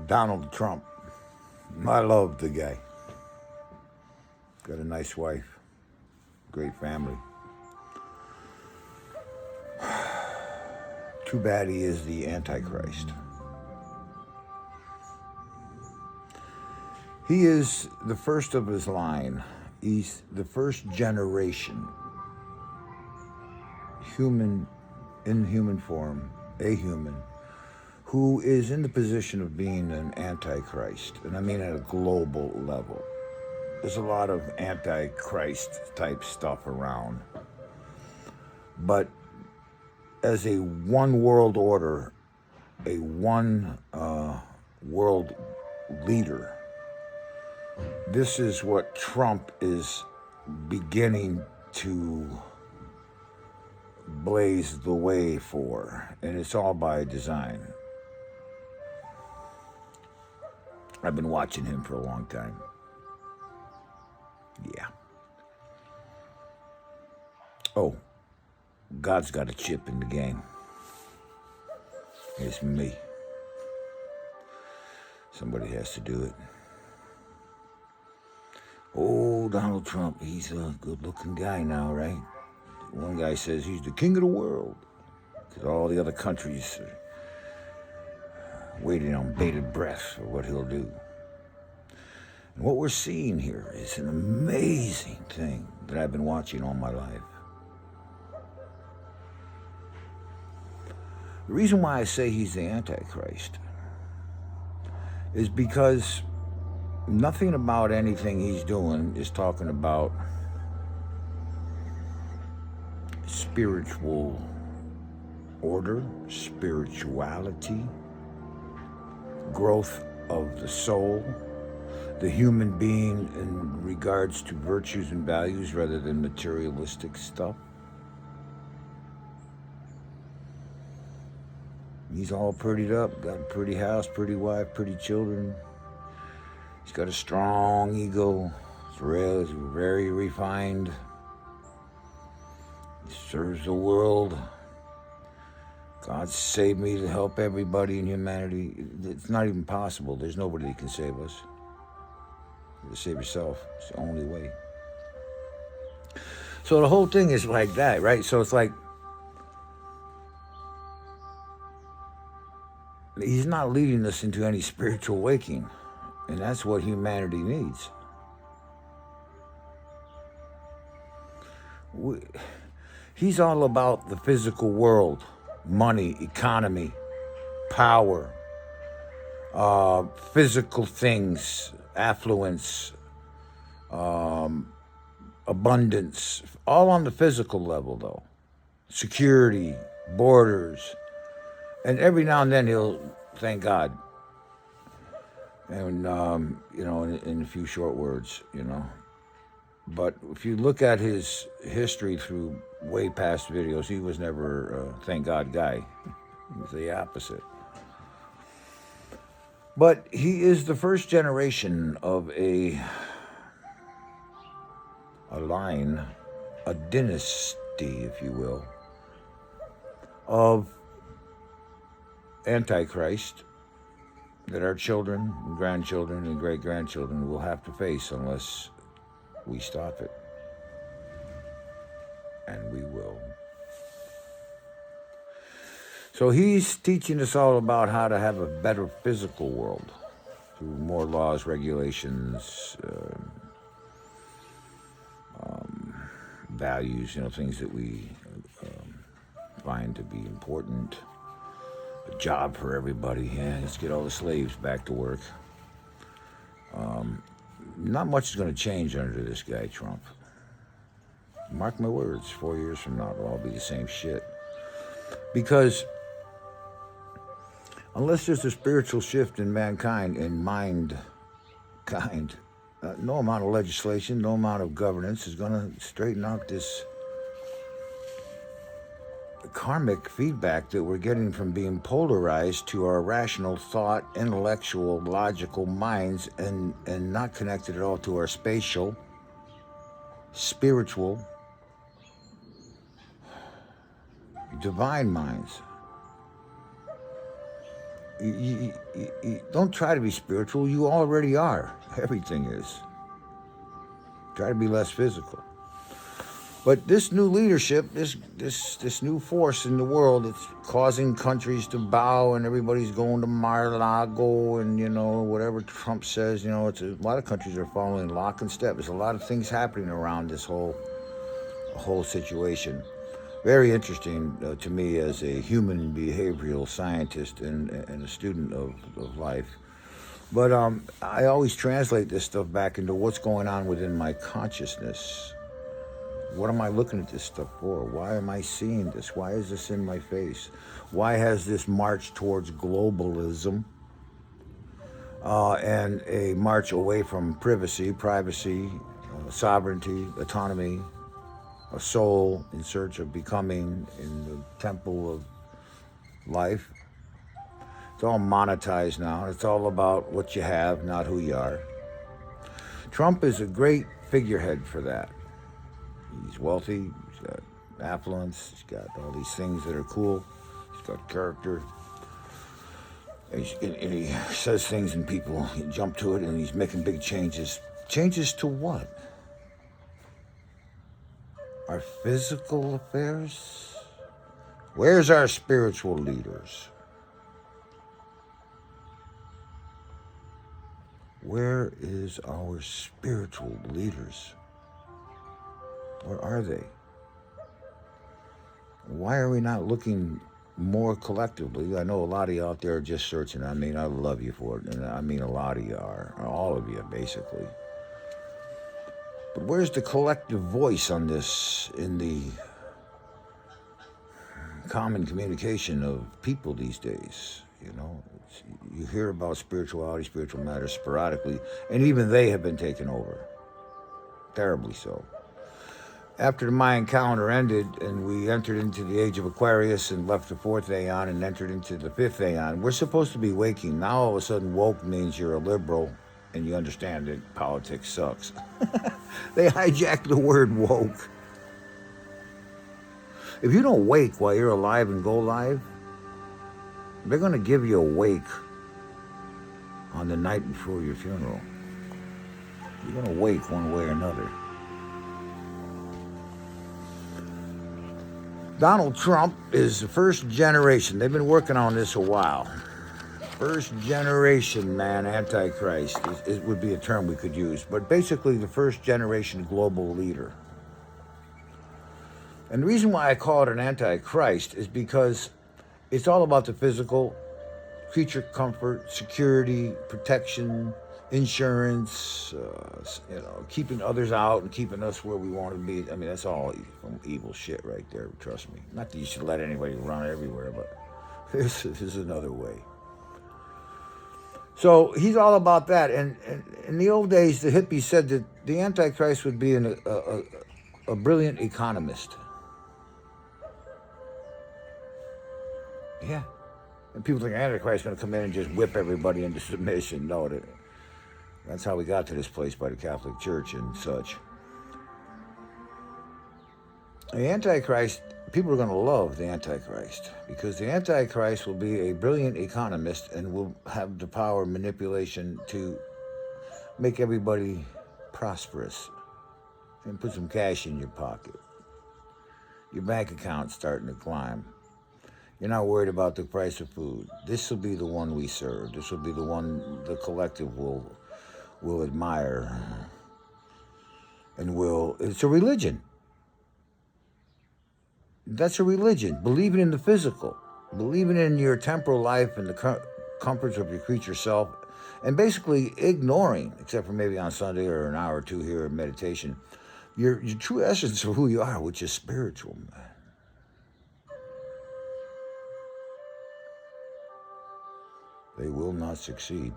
Donald Trump. I love the guy. Got a nice wife. Great family. Too bad he is the Antichrist. He is the first of his line. He's the first generation human, in human form, a human, who is in the position of being an Antichrist. And I mean at a global level. There's a lot of Antichrist type stuff around. But as a one world order, a one world leader, this is what Trump is beginning to blaze the way for, and it's all by design. I've been watching him for a long time. Yeah. Oh, God's got a chip in the game. It's me. Somebody has to do it. Oh, Donald Trump, he's a good-looking guy now, right? One guy says he's the king of the world because all the other countries are waiting on bated breath for what he'll do. And what we're seeing here is an amazing thing that I've been watching all my life. The reason why I say he's the Antichrist is because nothing about anything he's doing is talking about spiritual order, spirituality, growth of the soul, the human being in regards to virtues and values rather than materialistic stuff. He's all prettied up, got a pretty house, pretty wife, pretty children. He's got a strong ego. He's very refined. He serves the world. God saved me to help everybody in humanity. It's not even possible. There's nobody that can save us. You have to save yourself. It's the only way. So the whole thing is like that, right? So it's like he's not leading us into any spiritual waking. And that's what humanity needs. He's all about the physical world, money, economy, power, physical things, affluence, abundance, all on the physical level though. Security, borders, and every now and then he'll thank God. And, in a few short words, But if you look at his history through way past videos, he was never a thank God guy. He was the opposite. But he is the first generation of a line, a dynasty, if you will, of Antichrist that our children and grandchildren and great-grandchildren will have to face unless we stop it. And we will. So he's teaching us all about how to have a better physical world through more laws, regulations, values, things that we find to be important. A job for everybody. Yeah, let's get all the slaves back to work. Not much is going to change under this guy, Trump. Mark my words, 4 years from now, it'll all be the same shit. Because unless there's a spiritual shift in mankind, in mind-kind, no amount of legislation, no amount of governance is going to straighten out this karmic feedback that we're getting from being polarized to our rational thought, intellectual, logical minds, and not connected at all to our spatial, spiritual, divine minds. You don't try to be spiritual. You already are. Everything is. Try to be less physical. But this new leadership, this new force in the world, it's causing countries to bow, and everybody's going to Mar-a-Lago, and whatever Trump says, it's a lot of countries are following lock and step. There's a lot of things happening around this whole situation. Very interesting to me as a human behavioral scientist and a student of life. But I always translate this stuff back into what's going on within my consciousness. What am I looking at this stuff for? Why am I seeing this? Why is this in my face? Why has this march towards globalism and a march away from privacy, sovereignty, autonomy, a soul in search of becoming in the temple of life? It's all monetized now. It's all about what you have, not who you are. Trump is a great figurehead for that. He's wealthy, he's got affluence, he's got all these things that are cool, he's got character. And he says things and people jump to it, and he's making big changes. Changes to what? Our physical affairs? Where's our spiritual leaders? Where is our spiritual leaders? Where are they? Why are we not looking more collectively? I know a lot of you out there are just searching. I mean, I love you for it. And I mean, a lot of you are. All of you, basically. But where's the collective voice on this in the common communication of people these days? You hear about spirituality, spiritual matters sporadically, and even they have been taken over. Terribly so. After the Mayan calendar ended and we entered into the age of Aquarius and left the 4th aeon and entered into the 5th aeon, we're supposed to be waking. Now all of a sudden woke means you're a liberal and you understand that politics sucks. They hijacked the word woke. If you don't wake while you're alive and go live, they're going to give you a wake on the night before your funeral. You're going to wake one way or another. Donald Trump is the first generation. They've been working on this a while. First generation, man, Antichrist. It would be a term we could use. But basically the first generation global leader. And the reason why I call it an Antichrist is because it's all about the physical, creature comfort, security, protection, insurance, keeping others out and keeping us where we want to be. I mean, that's all evil shit right there, trust me. Not that you should let anybody run everywhere, but this is another way. So he's all about that. And in the old days, the hippies said that the Antichrist would be a brilliant economist. Yeah. And people think Antichrist is going to come in and just whip everybody into submission. No, that's how we got to this place by the Catholic Church and such. The Antichrist, people are going to love the Antichrist because the Antichrist will be a brilliant economist and will have the power of manipulation to make everybody prosperous and put some cash in your pocket. Your bank account's starting to climb. You're not worried about the price of food. This will be the one we serve. This will be the one the collective will admire. And it's a religion. That's a religion. Believing in the physical. Believing in your temporal life and the comforts of your creature self. And basically ignoring, except for maybe on Sunday or an hour or two here in meditation, your true essence of who you are, which is spiritual, man. They will not succeed.